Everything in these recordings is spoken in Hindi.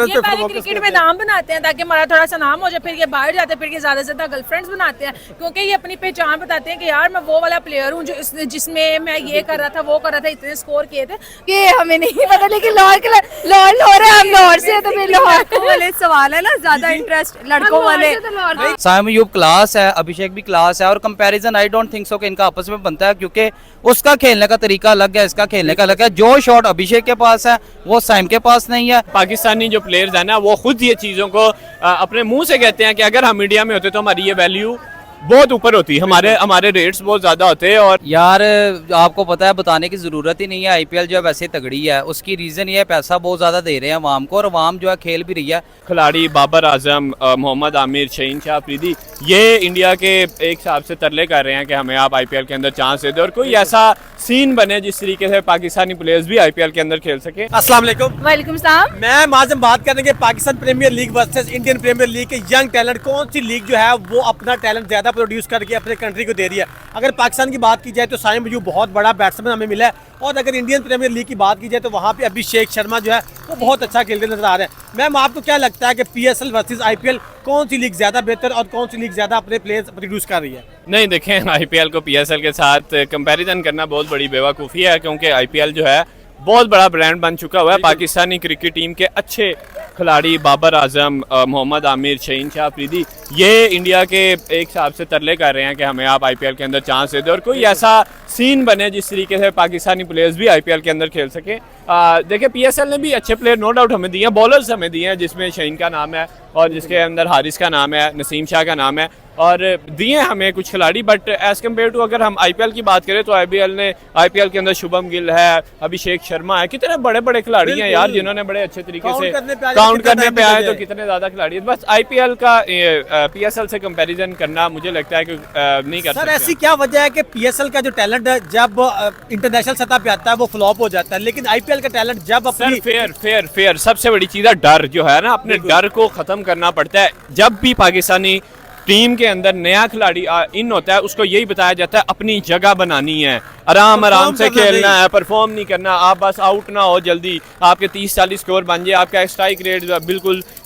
ये पहले क्रिकेट में नाम बनाते हैं ताकि हमारा थोड़ा सा नाम हो जाए, फिर ये बाहर जाते हैं, फिर ये ज्यादा से ज्यादा गर्लफ्रेंड्स बनाते हैं, क्योंकि ये अपनी पहचान बताते हैं कि यार मैं वो वाला प्लेयर हूँ जो जिसमें मैं ये कर रहा था, वो कर रहा था, इतने स्कोर किए थे कि हमें नहीं पता। लेकिन लाहौर है, हम लाहौर से, तो फिर लाहौर वाले सवाल है ना, ज्यादा इंटरेस्ट लड़कों वाले। साइम अयूब क्लास है, अभिषेक भी क्लास है, और comparison I don't think so कि इनका आपस में बनता है, क्योंकि उसका खेलने का तरीका अलग है, इसका खेलने का अलग है। जो शॉट अभिषेक के पास है वो साइम के पास नहीं है। पाकिस्तानी जो प्लेयर्स हैं ना, वो खुद ये चीज़ों को अपने मुंह से कहते हैं कि अगर हम इंडिया में होते तो हमारी ये वैल्यू बहुत ऊपर होती, हमारे रेट्स बहुत ज़्यादा होते। और यार आपको पता है, बताने की ज़रूरत ही नहीं है, आईपीएल जो है वैसे तगड़ी है। उसकी रीज़न ये है पैसा बहुत ज़्यादा दे रहे हैं अवाम को, और अवाम जो है खेल भी रही है। खिलाड़ी बाबर आजम, मोहम्मद आमिर, शहीन शाह अफरीदी, ये इंडिया के एक हिसाब से तरले कर रहे हैं कि हमें आप आईपीएल के अंदर चांस दे दो, और कोई ऐसा सीन बने जिस तरीके से पाकिस्तानी प्लेयर्स भी आईपीएल के अंदर खेल सके। अस्सलाम वालेकुम। वालेकुम सलाम। मैं माज़म बात करेंगे Pakistan Premier League versus Indian Premier League के यंग टैलेंट। कौन सी लीग जो है वो अपना टैलेंट ज़्यादा प्रोड्यूस करके अपने कंट्री को दे रही है। अगर पाकिस्तान की बात की जाए तो साइम अयूब बहुत बड़ा बैट्समैन हमें मिला है, और अगर इंडियन प्रीमियर लीग की बात की जाए तो वहाँ पे अभिषेक शर्मा जो है वो बहुत अच्छा खेलते नजर आ रहे हैं। मैम आपको क्या लगता है कि पीएसएल वर्सेस आईपीएल कौन सी लीग ज़्यादा बेहतर और कौन सी लीग ज़्यादा अपने प्लेयर्स प्रोड्यूस कर रही है? नहीं, देखें, आईपीएल को पीएसएल के साथ कंपैरिजन करना बहुत बड़ी बेवकूफ़ी है, क्योंकि आईपीएल जो है बहुत बड़ा ब्रांड बन चुका हुआ है। पाकिस्तानी क्रिकेट टीम के अच्छे खिलाड़ी बाबर आजम, मोहम्मद आमिर, शहीन शाह अफरीदी, ये इंडिया के एक हिसाब से तरले कर रहे हैं कि हमें आप आईपीएल के अंदर चांस दे दो, और कोई ऐसा सीन बने जिस तरीके से पाकिस्तानी प्लेयर्स भी आईपीएल के अंदर खेल सके। देखिए, पीएसएल ने भी अच्छे प्लेयर नो डाउट हमें दिए हैं, बॉलर्स हमें दिए हैं, जिसमें शहीन का नाम है और जिसके अंदर हारिस का नाम है, नसीम शाह का नाम है, और दिए हमें कुछ खिलाड़ी। बट एज कम्पेयर टू अगर हम आईपीएल की बात करें तो आईपीएल के अंदर शुभम गिल है, अभिषेक शर्मा है, कितने बड़े बड़े खिलाड़ी हैं यार, जिन्होंने बड़े अच्छे तरीके से काउंट करने पे आए तो कितने ज्यादा खिलाड़ी हैं। बस आईपीएल का पीएसएल से कंपैरिजन करना मुझे लगता है कि नहीं कर सकते। सर ऐसी क्या वजह है कि पीएसएल का जो टैलेंट है जब इंटरनेशनल सतह पे आता है वो फ्लॉप हो जाता है, लेकिन आईपीएल का टैलेंट जब अपनी फेयर सबसे बड़ी चीज है डर, जो है ना, अपने डर को खत्म करना पड़ता है। जब भी पाकिस्तानी टीम के अंदर नया खिलाड़ी इन होता है, उसको यही बताया जाता है अपनी जगह बनानी है, आराम से खेलना है, परफॉर्म नहीं करना, आप बस आउट ना हो जल्दी, आपके 30-40 स्कोर बन जाए, आपका स्ट्राइक रेट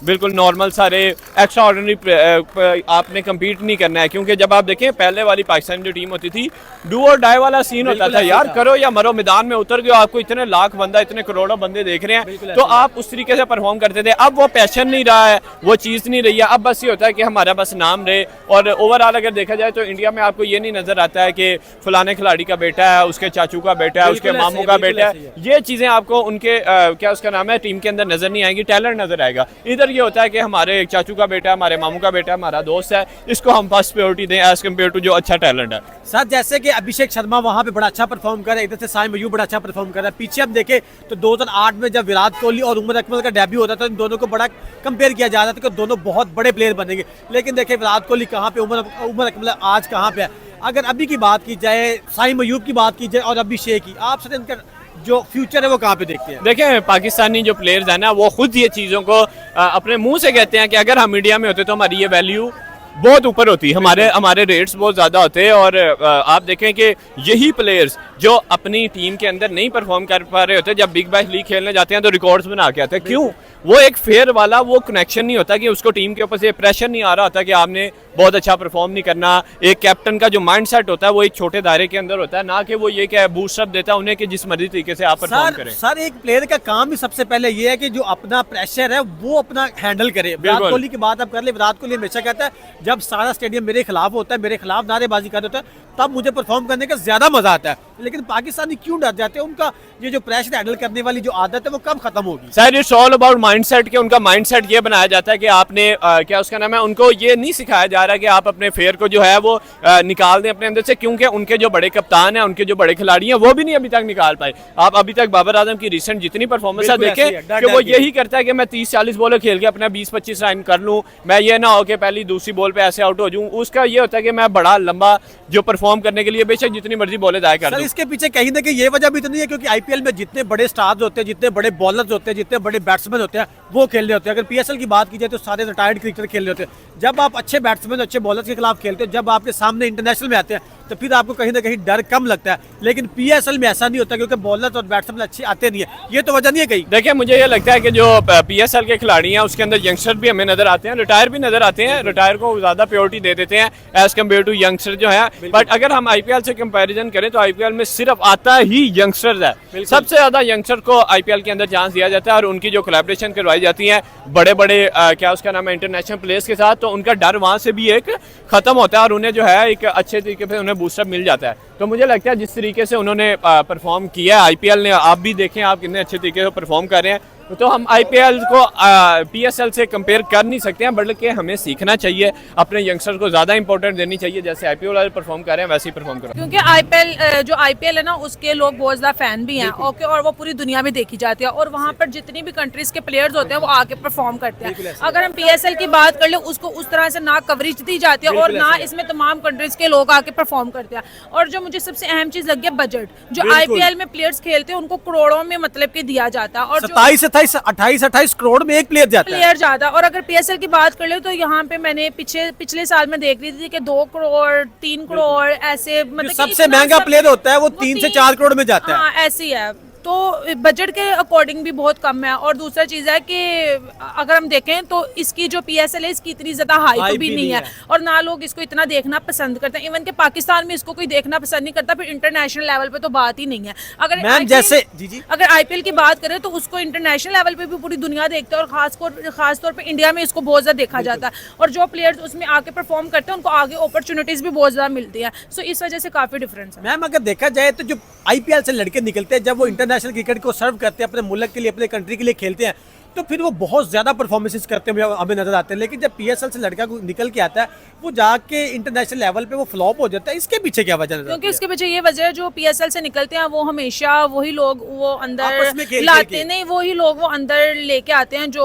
बिल्कुल नॉर्मल सारे एक्स्ट्रा ऑर्डिनरी आपने कम्पीट नहीं करना है। क्योंकि जब आप देखें पहले वाली पाकिस्तान जो टीम होती थी, डू और डाई वाला सीन होता था, यार करो या मरो, मैदान में उतर गए, आपको इतने लाख बंदा, इतने करोड़ों बंदे देख रहे हैं, तो आप उस तरीके से परफॉर्म करते थे। अब वो पैशन नहीं रहा है, वो चीज़ नहीं रही है, अब बस ये होता है कि हमारा बस नाम रहे। और ओवरऑल अगर देखा जाए तो इंडिया में आपको ये नहीं नजर आता है कि फलाने खिलाड़ी का बेटा है, उसके चाचू का बेटा है, उसके मामू का बेटा है, ये चीजें आपको उनके क्या उसका नाम है टीम के अंदर नजर नहीं आएगी, टैलेंट नजर आएगा। इधर ये होता है कि हमारे चाचू का बेटा है, हमारे मामू का बेटा है, हमारा दोस्त है, इसको हम फर्स्ट प्रायोरिटी दें एज कम्पेयर टू जो अच्छा टैलेंट है। सर जैसे कि अभिषेक शर्मा वहाँ पे बड़ा अच्छा परफॉर्म कर रहा है, इधर से साइम अयूब बड़ा अच्छा परफॉर्म कर रहा है। पीछे अब देखें तो 2008 में जब विराट कोहली और उमर अकमल का डेब्यू होता था, इन दोनों को बड़ा कंपेयर किया जा रहा था कि दोनों बहुत बड़े प्लेयर बनेंगे, लेकिन देखें विराट कोहली कहाँ पे, उमर अकमल आज कहाँ पे है। अगर अभी की बात की जाए, साइम अयूब की बात की जाए और अभिषेक की, आप सर इनका जो फ्यूचर है वो कहाँ पे देखते हैं? देखें, पाकिस्तानी जो प्लेयर्स हैं ना, वो खुद ये चीज़ों को अपने मुंह से कहते हैं कि अगर हम इंडिया में होते तो हमारी ये वैल्यू बहुत ऊपर होती, हमारे रेट्स बहुत ज़्यादा होते। और आप देखें कि यही प्लेयर्स जो अपनी टीम के अंदर नहीं परफॉर्म कर पा रहे होते, जब बिग बैश लीग खेलने जाते हैं तो रिकॉर्ड्स बना के आते हैं। क्यों? वो एक फेयर वाला वो कनेक्शन नहीं होता कि उसको टीम के ऊपर से प्रेशर नहीं आ रहा होता कि आपने बहुत अच्छा परफॉर्म नहीं करना। एक कैप्टन का जो माइंडसेट होता है वो एक छोटे दायरे के अंदर होता है, ना कि वो ये क्या बूस्ट अप देता है उन्हें कि जिस मर्जी तरीके से आप परफॉर्म करें। सर एक प्लेयर का काम ही सबसे पहले ये है कि जो अपना प्रेशर है वो अपना हैंडल करे। विराट कोहली की बात आप कर ले, विराट कोहली हमेशा कहता है जब सारा स्टेडियम मेरे खिलाफ होता है, मेरे खिलाफ नारेबाजी कर होता है, तब मुझे परफॉर्म करने का ज्यादा मजा आता है। लेकिन पाकिस्तानी क्यों डर जाते हैं? उनका ये जो प्रेशर हैंडल करने वाली जो आदत है वो कब खत्म होगी? Sir it's all about mindset के उनका माइंडसेट ये बनाया जाता है कि आपने क्या उसका नाम है, उनको ये नहीं सिखाया जा रहा कि आप अपने फेयर को जो है वो निकाल दें अपने अंदर से, क्योंकि उनके जो बड़े कप्तान हैं, उनके जो बड़े खिलाड़ी हैं, वो भी नहीं अभी तक निकाल पाए। आप अभी तक बाबर आजम की रिसेंट जितनी परफॉर्मेंस है देखें कि वो यही करता है कि मैं 30-40 बॉलें खेल के अपना 20-25 रन कर लूँ, मैं ये ना हो कि पहली दूसरी बॉल पे ऐसे आउट हो जाऊँ। उसका ये होता है कि मैं बड़ा लंबा जो परफॉर्म परफॉर्म करने के लिए बेशक जितनी मर्जी बॉलें जाया कर सर दो। इसके पीछे कहीं ना कहीं ये वजह भी तो नहीं है क्योंकि आईपीएल में जितने बड़े स्टार्स होते हैं, जितने बड़े बॉलर्स होते हैं, जितने बड़े बैट्समैन होते हैं वो खेल रहे होते हैं। अगर पीएसएल की बात की जाए तो सारे रिटायर्ड क्रिकेटर खेल रहे होते हैं। जब आप अच्छे बैट्समैन, अच्छे बॉलर्स के खिलाफ खेलते हैं, जब आपके सामने इंटरनेशनल में आते हैं तो फिर आपको कहीं ना कहीं डर कम लगता है। लेकिन पीएसएल में ऐसा नहीं होता क्योंकि बॉलर्स और बैट्समैन अच्छे आते नहीं है। ये तो वजह नहीं है कहीं। देखिए मुझे ये लगता है कि जो पीएसएल के खिलाड़ी हैं उसके अंदर यंगस्टर भी हमें नजर आते हैं, रिटायर भी नजर आते हैं, रिटायर को ज्यादा प्रायोरिटी दे देते हैं एज कम्पेयर टू यंगस्टर जो है। बट अगर हम आईपीएल से कंपैरिजन करें तो आईपीएल में सिर्फ आता ही यंगस्टर्स है। सबसे ज्यादा यंगस्टर को आईपीएल के अंदर चांस दिया जाता है और उनकी जो कोलैबोरेशन करवाई जाती है बड़े बड़े क्या उसका नाम है इंटरनेशनल प्लेयर्स के साथ, तो उनका डर वहां से भी एक खत्म होता है और उन्हें जो है एक अच्छे तरीके से उन्हें बूस्टअप मिल जाता है। तो मुझे लगता है जिस तरीके से उन्होंने परफॉर्म किया है आईपीएल ने, आप भी देखें आप कितने अच्छे तरीके से परफॉर्म कर रहे हैं, तो हम आईपीएल को पीएसएल से कंपेयर कर नहीं सकते हैं, बल्कि हमें सीखना चाहिए, अपने यंगस्टर को ज़्यादा इंपॉर्टेंट देनी चाहिए। जैसे आईपीएल वाले परफॉर्म कर रहे हैं वैसे ही परफॉर्म करो, क्योंकि आईपीएल जो आईपीएल है ना उसके लोग बहुत ज़्यादा फैन भी हैं ओके, और वो पूरी दुनिया में देखी जाती है और वहाँ पर जितनी भी कंट्रीज के प्लेयर्स होते हैं वो आके परफॉर्म करते हैं। अगर हम पीएसएल की बात कर ले उसको उस तरह से ना कवरेज दी जाती है और ना इसमें तमाम कंट्रीज के लोग आके परफॉर्म करते हैं। और जो मुझे सबसे अहम चीज़ लगी है बजट, जो आईपीएल में प्लेयर्स खेलते हैं उनको करोड़ों में मतलब कि दिया जाता है और 27-28 करोड़ में एक प्लेयर जाता है। प्लेयर ज्यादा। और अगर पीएसएल की बात कर ले तो यहाँ पे मैंने पिछले साल में देख रही थी कि 2 करोड़ 3 करोड़ ऐसे, मतलब सबसे महंगा प्लेयर होता है वो 3 से 4 करोड़ में जाता है। हाँ ऐसी है, तो बजट के अकॉर्डिंग भी बहुत कम है। और दूसरा चीज़ है कि अगर हम देखें तो इसकी जो पीएसएल है इसकी इतनी ज़्यादा हाइप भी नहीं है और ना लोग इसको इतना देखना पसंद करते हैं। इवन के पाकिस्तान में इसको कोई देखना पसंद नहीं करता, फिर इंटरनेशनल लेवल पे तो बात ही नहीं है। अगर आईपीएल की बात करें तो उसको इंटरनेशनल लेवल पे भी पूरी दुनिया देखती है और खास तौर पर इंडिया में इसको बहुत ज़्यादा देखा जाता है और जो प्लेयर्स उसमें आके परफॉर्म करते हैं उनको आगे अपॉर्चुनिटीज़ भी बहुत ज़्यादा मिलती है। सो इस वजह से काफ़ी डिफरेंस है। मैम अगर देखा जाए तो जो आईपीएल से लड़के निकलते हैं जब वो इंटरनेशनल क्रिकेट को सर्व करते हैं, अपने मुल्क के लिए, अपने कंट्री के लिए खेलते हैं, तो फिर वो बहुत ज्यादा परफॉर्मेंसेस करते हैं हमें नजर आते हैं। लेकिन जब पीएसएल से लड़का निकल के आता है वो जाके इंटरनेशनल लेवल पे वो फ्लॉप हो जाता है। इसके पीछे क्या वजह है? क्योंकि इसके पीछे ये वजह है जो पीएसएल से निकलते हैं वो हमेशा वही लोग वो अंदर लाते नहीं, वही लोग वो अंदर लेके आते हैं जो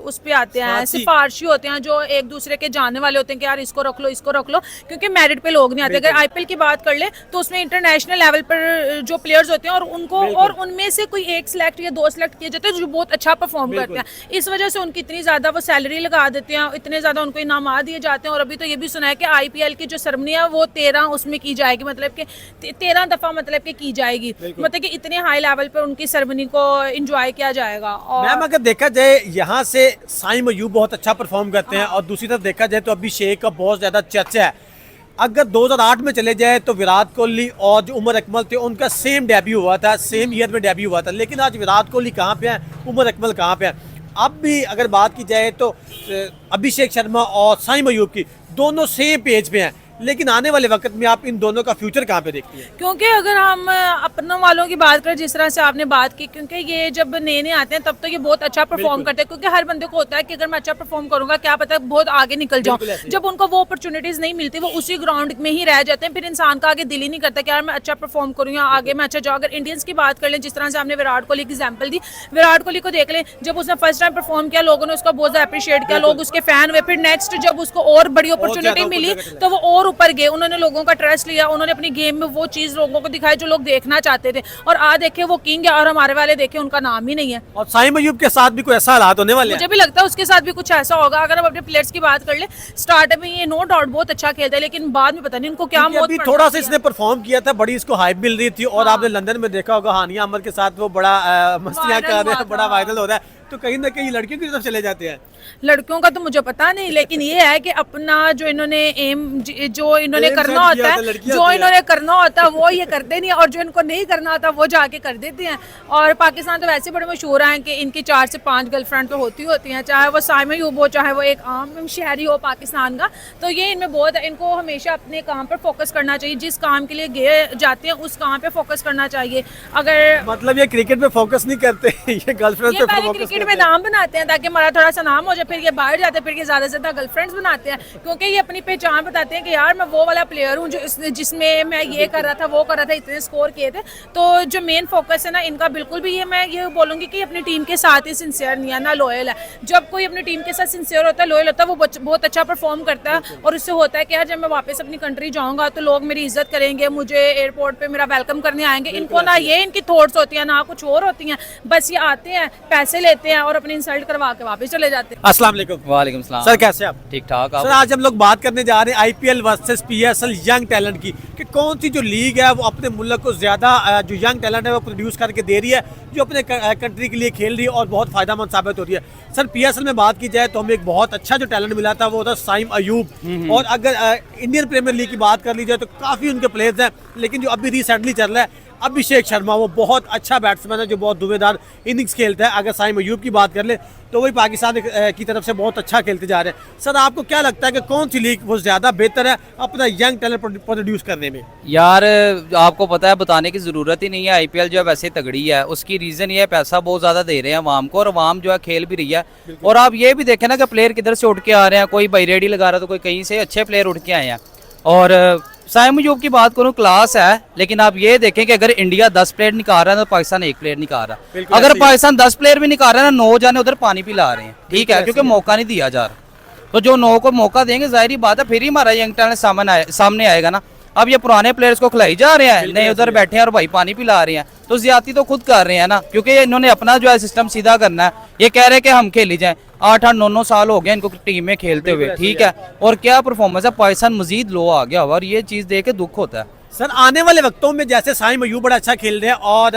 उस पे आते हैं, सिफारशी होते हैं, जो एक दूसरे के जानने वाले होते हैं कि यार इसको रख लो इसको रख लो, क्योंकि मेरिट पे लोग नहीं आते। अगर आईपीएल की बात कर ले तो उसमें इंटरनेशनल लेवल पर जो प्लेयर्स होते हैं और उनको और उनमें से कोई एक सिलेक्ट या 2 सिलेक्ट किए जाते हैं जो बहुत अच्छा परफॉर्म करते हैं। इस वजह से उनकी इतनी ज्यादा वो सैलरी लगा देते हैं, इतने ज्यादा उनको इनाम दिए जाते हैं। और अभी तो ये भी सुना है कि आईपीएल की जो सेरेमनी है वो 13 उसमें की जाएगी, मतलब कि 13 दफा मतलब कि की जाएगी, मतलब कि इतने हाई लेवल पे उनकी सेरेमनी को एंजॉय किया जाएगा। और मैम अगर देखा जाए यहाँ से साइम अयूब बहुत अच्छा परफॉर्म करते हैं और दूसरी तरफ देखा जाए तो अभिषेक का बहुत ज्यादा चर्चा है। अगर 2008 में चले जाए तो विराट कोहली और जो उमर अकमल थे उनका सेम डेब्यू हुआ था, सेम ईयर में डेब्यू हुआ था। लेकिन आज विराट कोहली कहाँ पे है, उमर अकमल कहाँ पे है? अब भी अगर बात की जाए तो अभिषेक शर्मा और साइम अयूब की दोनों सेम पेज पे हैं, लेकिन आने वाले वक्त में आप इन दोनों का फ्यूचर कहाँ पे देखती हैं? क्योंकि अगर हम अपनों वालों की बात करें जिस तरह से आपने बात की, क्योंकि ये जब नए नए आते हैं तब तो ये बहुत अच्छा परफॉर्म करते हैं, क्योंकि हर बंदे को होता है कि अगर मैं अच्छा परफॉर्म करूंगा क्या पता बहुत आगे निकल जाऊं। जब उनको वो अपॉर्चुनिटीज नहीं मिलती वो उसी ग्राउंड में ही रह जाते हैं, फिर इंसान का आगे दिल ही नहीं करता कि यार मैं अच्छा परफॉर्म करूँ या आगे मैं अच्छा जाऊँ। अगर इंडियंस की बात कर लें, जिस तरह से आपने विराट कोहली की एग्जाम्पल दी, विराट कोहली को देख लें, जब उसने फर्स्ट टाइम परफॉर्म किया लोगों ने उसका बहुत अप्रिशिएट किया, लोग उसके फैन हुए, फिर नेक्स्ट जब उसको और बड़ी अपॉर्चुनिटी मिली तो वो और ऊपर गए, उन्होंने लोगों का ट्रस्ट लिया, उन्होंने अपनी गेम में वो चीज लोगों को दिखाई जो लोग देखना चाहते थे और आज देखे वो किंग है और हमारे वाले देखे उनका नाम ही नहीं है। और साइम अयूब के साथ भी कोई ऐसा हालात होने वाले हैं? मुझे भी लगता है उसके साथ भी कुछ ऐसा होगा। अगर हम अपने प्लेयर्स की बात कर ले, स्टार्ट में ये नो डाउट बहुत अच्छा खेलता है, लेकिन बाद में पता नहीं उनको क्या मौत अभी थोड़ा सा इसने परफॉर्म किया था, बड़ी इसको हाइप मिल रही थी और आपने लंदन में देखा होगा हानिया अमर के साथ वो बड़ा मस्तियां कर रहे हैं, बड़ा वायरल हो रहा है, तो कहीं ना कहीं लड़कियों की तरफ चले जाते हैं। लड़कियों का तो मुझे पता नहीं, लेकिन ये है कि अपना जो इन्होंने एम जो इन्होंने करना होता है, जो इन्होंने करना होता है वो ये करते नहीं, और जो इनको नहीं करना होता वो जाके कर देते हैं। और पाकिस्तान तो वैसे बड़े मशहूर हैं कि इनकी 4 से 5 गर्लफ्रेंड तो होती हैं, चाहे वो साइम अयूब हो चाहे वो एक आम शहरी हो पाकिस्तान का। तो ये इनमें बहुत है, इनको हमेशा अपने काम पर फोकस करना चाहिए, जिस काम के लिए गए जाते हैं उस काम पे फोकस करना चाहिए। अगर मतलब ये क्रिकेट पे फोकस नहीं करते, ये गर्लफ्रेंड पे फोकस क्रिकेट में नाम बनाते हैं ताकि हमारा थोड़ा सा नाम हो जाए, फिर ये बाहर जाते हैं, फिर ये ज़्यादा से ज़्यादा गर्लफ्रेंड्स बनाते हैं, क्योंकि ये अपनी पहचान बताते हैं कि यार मैं वो वाला प्लेयर हूँ जो जिसमें मैं ये कर रहा था, वो कर रहा था, इतने स्कोर किए थे। तो जो मेन फोकस है ना इनका, बिल्कुल भी ये मैं ये बोलूँगी कि अपनी टीम के साथ ही सिंसियर नहीं है ना लॉयल है। जब कोई अपनी टीम के साथ सिंसियर होता है, लॉयल होता है, वो बहुत अच्छा परफॉर्म करता है और उससे होता है कि यार जब मैं वापस अपनी कंट्री जाऊँगा तो लोग मेरी इज्जत करेंगे, मुझे एयरपोर्ट पर मेरा वेलकम करने आएंगे। इनको ना ये इनकी थॉट्स होती है ना कुछ और होती हैं, बस ये आते हैं, पैसे लेते हैं और अपनी इंसल्ट करवा के वापस चले जाते हैं। अस्सलाम वालेकुम। वालेकुम सलाम सर कैसे आप? ठीक ठाक। सर आज हम लोग बात करने जा रहे हैं IPL versus PSL young talent की, कि कौन सी जो लीग है वो अपने मुल्क को ज़्यादा जो यंग टैलेंट है वो प्रोड्यूस करके दे रही है, जो अपने कंट्री के लिए खेल रही है और बहुत फ़ायदेमंद साबित हो रही है। सर पीएसएल में बात की जाए तो हमें एक बहुत अच्छा जो टैलेंट मिला था वो था साइम अयूब, और अगर इंडियन प्रीमियर लीग की बात कर ली जाए तो काफ़ी उनके प्लेयर्स हैं, लेकिन जो अभी रिसेंटली चल रहा है अभिषेक शर्मा, वो बहुत अच्छा बैट्समैन है जो बहुत धुएंधार इनिंग्स खेलता है। अगर साइम अयूब की बात कर ले तो वही पाकिस्तान की तरफ से बहुत अच्छा खेलते जा रहे हैं। सर आपको क्या लगता है कि कौन सी लीग वो ज़्यादा बेहतर है अपना यंग टैलेंट प्रोड्यूस करने में? यार आपको पता है, बताने की ज़रूरत ही नहीं है। आईपीएल जो है वैसे तगड़ी है, उसकी रीज़न ये है पैसा बहुत ज़्यादा दे रहे हैं आवाम को, और आवाम जो है खेल भी रही है। और आप ये भी देखें ना कि प्लेयर किधर से उठ के आ रहे हैं, कोई भाई रेडी लगा रहा है तो कोई कहीं से अच्छे प्लेयर उठ के आए हैं। और साइम अयूब की बात करूं, क्लास है, लेकिन आप ये देखें कि अगर इंडिया 10 प्लेयर निकाल रहा है तो पाकिस्तान 1 प्लेयर निकाल रहा। अगर पाकिस्तान 10 प्लेयर भी निकाल रहा है ना, 9 जाने उधर पानी पिला रहे हैं, ठीक है, क्योंकि मौका नहीं दिया जा रहा। तो जो 9 को मौका देंगे जाहिर बात है फिर ही हमारा यंग टैलेंट सामने आएगा ना। अब ये पुराने प्लेयर्स को खिलाई जा रहे हैं, नए उधर बैठे हैं और भाई पानी पिला रहे हैं, तो ज्यादती तो खुद कर रहे हैं ना, क्योंकि इन्होंने अपना जो है सिस्टम सीधा करना है। ये कह रहे हैं कि हम खेली जाएं, 8-8, 9-9 साल हो गए इनको टीम में खेलते हुए, ठीक है, और क्या परफॉर्मेंस है, पाकिस्तान मजीद लो आ गया हुआ, और ये चीज देख के दुख होता है। सर आने वाले वक्तों में जैसे साइम अयूब बड़ा अच्छा खेल रहे हैं और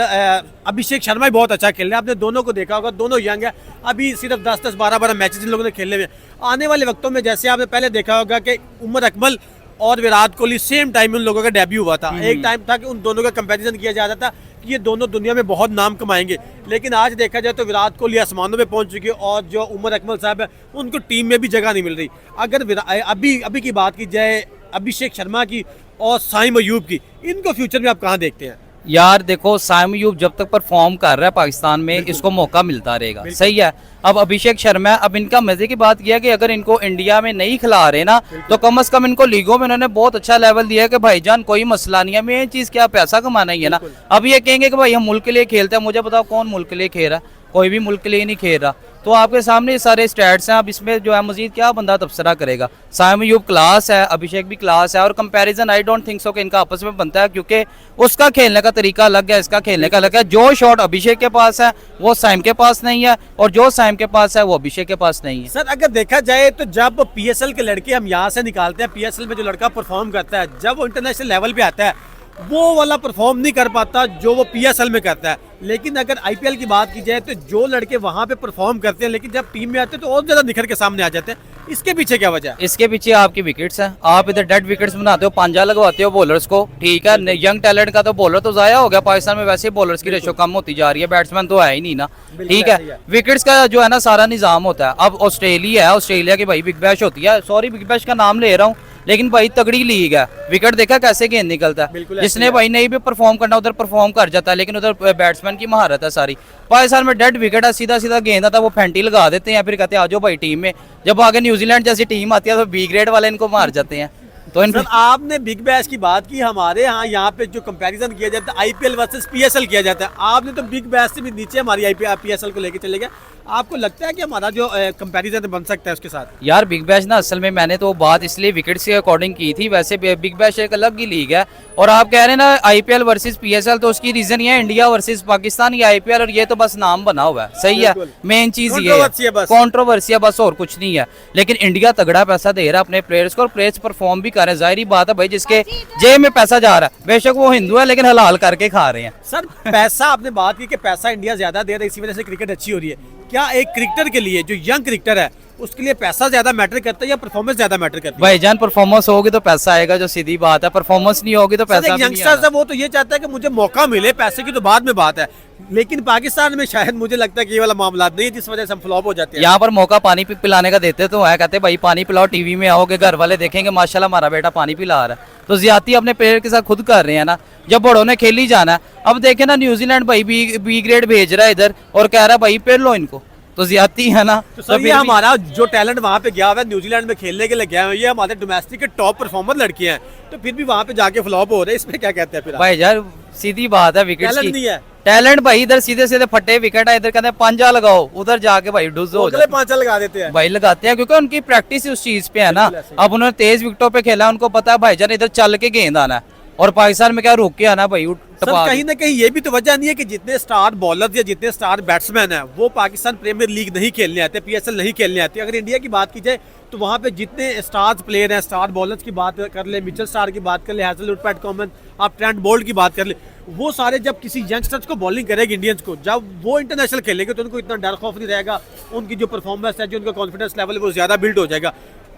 अभिषेक शर्मा भी बहुत अच्छा खेल रहे हैं, आपने दोनों को देखा होगा, दोनों यंग है, अभी सिर्फ 10-10, 12-12 मैचेस इन लोगों ने खेले हुए। आने वाले वक्तों में जैसे आपने पहले देखा होगा कि उमर अकमल और विराट कोहली सेम टाइम में उन लोगों का डेब्यू हुआ था। एक टाइम था कि उन दोनों का कंपैरिजन किया जाता था कि ये दोनों दुनिया में बहुत नाम कमाएंगे, लेकिन आज देखा जाए तो विराट कोहली आसमानों में पहुंच चुके हैं और जो उमर अकमल साहब है उनको टीम में भी जगह नहीं मिल रही। अगर अभी की बात की जाए अभिषेक शर्मा की और साइम अयूब की, इनको फ्यूचर में आप कहाँ देखते हैं? यार देखो, साइम अयूब जब तक परफॉर्म कर रहा है पाकिस्तान में, इसको मौका मिलता रहेगा, सही है। अब अभिषेक शर्मा, अब इनका मजे की बात यह है कि अगर इनको इंडिया में नहीं खिला रहे ना, तो कम से कम इनको लीगों में इन्होंने बहुत अच्छा लेवल दिया है कि भाईजान कोई मसला नहीं है, मेन चीज क्या, पैसा कमाना ही है ना। अब ये कहेंगे कि भाई हम मुल्क के लिए खेलते हैं, मुझे बताओ कौन मुल्क के लिए खेल रहा है? कोई भी मुल्क के लिए नहीं खेल रहा। तो आपके सामने सारे स्टैट्स हैं, अब इसमें जो है मजीद क्या बंदा तबसरा करेगा। साइम अयूब क्लास है, अभिषेक भी क्लास है, और comparison I don't think so कि इनका आपस में बनता है, क्योंकि उसका खेलने का तरीका अलग है, इसका खेलने का अलग है। जो शॉट अभिषेक के पास है वो साइम के पास नहीं है, और जो साइम के पास है वो अभिषेक के पास नहीं है। सर अगर देखा जाए तो जब पीएसएल के लड़के हम यहाँ से निकालते हैं, पीएसएल में जो लड़का परफॉर्म करता है, जब वो इंटरनेशनल लेवल पे आता है वो वाला परफॉर्म नहीं कर पाता जो वो पीएसएल में करता है। लेकिन अगर आईपीएल की बात की जाए तो जो लड़के वहाँ पे परफॉर्म करते हैं लेकिन जब टीम में आते हैं तो और ज़्यादा निखर के सामने आ जाते हैं, इसके पीछे क्या वजह है? इसके पीछे आपकी विकेट्स हैं। आप इधर डेड विकेट्स बनाते हो, पांजा लगवाते हो बॉलर्स को, ठीक है। यंग टैलेंट का तो बॉलर तो जाया हो गया, पाकिस्तान में वैसे ही बॉलर्स की रेशो कम होती जा रही है, बैट्समैन तो है ही नहीं ना, ठीक है। विकेट्स का जो है ना सारा निजाम होता है। अब ऑस्ट्रेलिया है, ऑस्ट्रेलिया की भाई बिग बैश होती है, सॉरी बिग बैश का नाम ले रहा हूँ, लेकिन भाई तगड़ी लीग है। विकेट देखा कैसे गेंद निकलता है, जिसने भाई नहीं भी परफॉर्म करना उधर परफॉर्म कर जाता है, लेकिन उधर बैट्समैन की महारत है सारी। पाकिस्तान में डेड विकेट है, सीधा सीधा गेंद आता है, वो फैंटी लगा देते हैं, फिर कहते हैं आ जाओ भाई टीम में। जब आगे न्यूजीलैंड जैसी टीम आती है तो बी ग्रेड वाले इनको मार जाते हैं। तो सर आपने बिग बैश की बात की, हमारे यहाँ पे जो कंपैरिजन किया जाता है आईपीएल वर्सेस पीएसएल किया जाता है, आपने तो बिग बैश से भी नीचे हमारी पीएसएल को लेके चले गए। आपको लगता है कि हमारा जो कंपैरिजन बन सकता है उसके साथ? यार बिग बैश ना असल में मैंने तो बात इसलिए विकेट्स के अकॉर्डिंग की थी, वैसे बिग बैश एक अलग ही लीग है। और आप कह रहे हैं ना आईपीएल वर्सेस पीएसएल, तो उसकी रीजन ये है इंडिया वर्सेस पाकिस्तान या आईपीएल, और ये तो बस नाम बना हुआ है, सही है। मेन चीज ये है, कंट्रोवर्सी है बस, और कुछ नहीं है। लेकिन इंडिया तगड़ा पैसा दे रहा है अपने प्लेयर्स को, और प्लेयर्स परफॉर्म भी कर रहे हैं। जाहिर बात है भाई, जिसके जेब में पैसा जा रहा है, बेशक वो हिंदू है लेकिन हलाल करके खा रहे हैं। सर पैसा, आपने बात की कि पैसा इंडिया ज्यादा दे रहा है, इसी वजह से क्रिकेट अच्छी हो रही है। क्या एक क्रिकेटर के लिए, जो यंग क्रिकेटर है, उसके लिए पैसा ज्यादा मैटर करता है या परफॉर्मेंस ज्यादा मैटर करती है? भाईजान परफॉर्मेंस होगी तो पैसा आएगा, जो सीधी बात है। परफॉर्मेंस नहीं होगी तो पैसा भी नहीं यंगस्टर्स है वो तो ये चाहता है कि मुझे मौका मिले, पैसे की तो बाद में बात है। लेकिन पाकिस्तान में शायद मुझे लगता है कि ये वाला मामला नहीं है, जिस वजह से हम फ्लॉप हो जाते हैं। यहाँ पर मौका पानी पिलाने का देते तो है, कहते भाई पानी पिलाओ, टीवी में आओगे, घर वाले देखेंगे माशाल्लाह हमारा बेटा पानी पिला रहा है। तो ज्यादती अपने प्लेयर के साथ खुद कर रहे हैं ना, जब बड़ों ने खेल ही जाना है। अब देखे ना न्यूजीलैंड भाई बी ग्रेड भेज रहा है इधर और कह रहा है भाई पेड़ लो इनको, तो ज्यादती है ना। तो सर ये फिर भी- हमारा जो टैलेंट वहाँ पे गया हुआ है न्यूजीलैंड में खेलने के लिए गया हुआ है, ये हमारे डोमेस्टिक के टॉप परफॉर्मर लड़के हैं, तो फिर भी वहाँ पे जाके फ्लॉप हो रहे हैं, इसमें क्या कहते हैं फिर आप? भाई यार सीधी बात है विकेट टैलेंट की। नहीं है। टैलेंट भाई इधर सीधे सीधे फटे विकेट है, इधर कहते हैं पंजा लगाओ, उधर जाके भाई डुज हो अगले जाते पांचा लगा देते हैं। भाई लगाते हैं क्योंकि उनकी प्रैक्टिस ही उस चीज पे है ना। बिल्कुल ऐसे ही। अब उन्होंने तेज विकेटों पे खेला, उनको पता है भाईजान इधर चल के गेंद आना है, और पाकिस्तान में क्या रोक के आना भाई सर कहीं ना कहीं ये भी तो वजह नहीं है कि जितने स्टार बॉलर या जितने स्टार बैट्समैन हैं वो पाकिस्तान प्रीमियर लीग नहीं खेलने आते, पीएसएल नहीं खेलने आते। अगर इंडिया की बात की जाए तो वहाँ पे जितने स्टार्स प्लेयर हैं, स्टार बॉलर्स की बात कर ले, मिचेल स्टार की बात कर ले, हैजलवुड, पैट कॉमन, आप ट्रेंट बोल्ट की बात कर ले, वो सारे जब किसी यंगस्टर्स को बॉलिंग करेंगे इंडियंस को, जब वो इंटरनेशनल खेलेंगे तो उनको इतना डर खौफ नहीं रहेगा, उनकी जो परफॉर्मेंस है, जो उनका कॉन्फिडेंस लेवल है वो ज़्यादा बिल्ड हो जाएगा।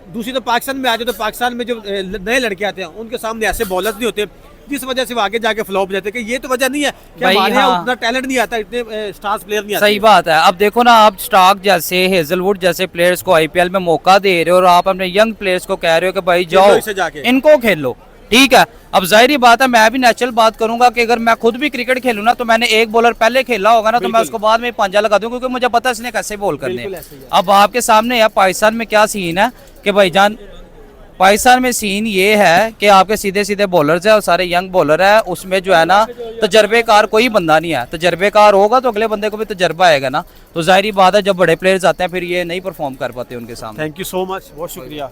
दूसरी तो पाकिस्तान में आ जाए तो पाकिस्तान में जो नए लड़के आते हैं उनके सामने ऐसे बॉलर्स नहीं होते, जिस वजह से वो आगे जाके फ्लॉप जाते हैं। कि ये तो वजह नहीं है कि भाई हमारे यहाँ हाँ। उतना टैलेंट नहीं आता, इतने स्टार्स प्लेयर नहीं आते। सही बात है। अब देखो ना, आप स्टार्क जैसे, हेजलवुड जैसे प्लेयर्स को आईपीएल में मौका दे रहे हो, और आप अपने यंग प्लेयर्स को कह रहे हो कि भाई जाओ इसे जाके। इनको खेलो, ठीक है। अब जाहिर बात है, मैं भी नेचुरल बात करूंगा कि अगर मैं खुद भी क्रिकेट खेलूं ना, तो मैंने एक बॉलर पहले खेला होगा ना, तो मैं उसको बाद में पंजा लगा दूं, क्योंकि मुझे पता है इसने कैसे बॉल करने बिल्कुल हैं। ऐसे ही है। अब आपके सामने है पाकिस्तान में क्या सीन है कि भाईजान, पाकिस्तान में सीन ये है कि आपके सीधे सीधे बॉलर्स है और सारे यंग बॉलर है, उसमें जो है ना तजर्बेकार कोई बंदा नहीं है। तजर्बेकार होगा तो अगले बंदे को भी तजर्बा आएगा ना, तो जाहिर बात है जब बड़े प्लेयर्स आते हैं फिर ये नहीं परफॉर्म कर पाते उनके सामने। थैंक यू सो मच, बहुत शुक्रिया।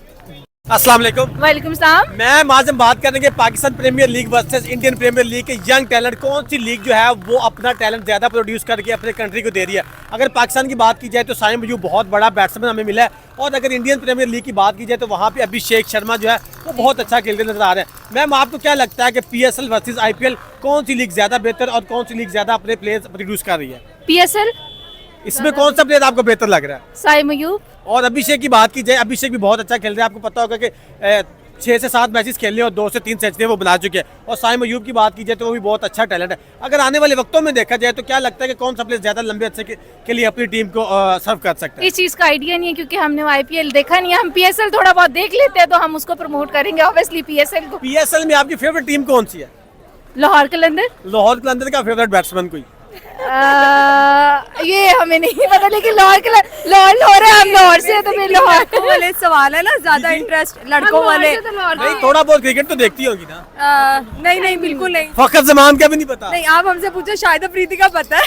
अस्सलाम वालेकुम। वालेकुम सलाम। मैं माज़म बात करेंगे Pakistan Premier League versus Indian Premier League के यंग टैलेंट, कौन सी लीग जो है वो अपना टैलेंट ज़्यादा प्रोड्यूस करके अपने कंट्री को दे रही है। अगर पाकिस्तान की बात की जाए तो साइम अयूब बहुत बड़ा बैट्समैन हमें मिला है, और अगर इंडियन प्रीमियर लीग की बात की जाए तो वहाँ पे अभिषेक शर्मा जो है वो बहुत अच्छा खेलते नजर आ रहे हैं। मैम आपको क्या लगता है कि पीएसएल वर्सेस आईपीएल कौन सी लीग ज़्यादा बेहतर और कौन सी लीग ज़्यादा अपने प्लेयर्स प्रोड्यूस कर रही है? पीएसएल। इसमें कौन सा प्लेयर आपको बेहतर लग रहा है? साइम अयूब। और अभिषेक की बात की जाए, अभिषेक भी बहुत अच्छा खेल रहे हैं, आपको पता होगा कि 6 से 7 मैचेस खेलने और 2 से 3 सेंचुरी वो बना चुके हैं। और साइम अयूब की बात की जाए तो वो भी बहुत अच्छा टैलेंट है। अगर आने वाले वक्तों में देखा जाए तो क्या लगता है कि कौन सा प्लेयर ज्यादा लंबे अच्छे के लिए अपनी टीम को सर्व कर सकता है? इस चीज का आइडिया नहीं है क्योंकि हमने आईपीएल देखा नहीं है। हम पीएसएल थोड़ा बहुत देख लेते हैं तो हम उसको प्रमोट करेंगे ऑब्वियसली पीएसएल को। पीएसएल में आपकी फेवरेट टीम कौन सी है? लाहौर कलंदर। लाहौर कलंदर का फेवरेट बैट्समैन कोई? ये हमें नहीं पता, लेकिन लाहौर है, हम लाहौर से हैं, तो फिर लाहौर वाले सवाल है ना, ज्यादा इंटरेस्ट लड़कों वाले। नहीं, थोड़ा बहुत क्रिकेट तो देखती होगी ना? नहीं नहीं बिल्कुल नहीं। फखर जमान का भी नहीं पता? नहीं, आप हमसे पूछो, शायद अफरीदी का पता है।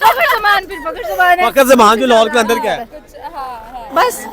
फखर जमान है। फखर जमान जो लाहौर कलंदर का है। बस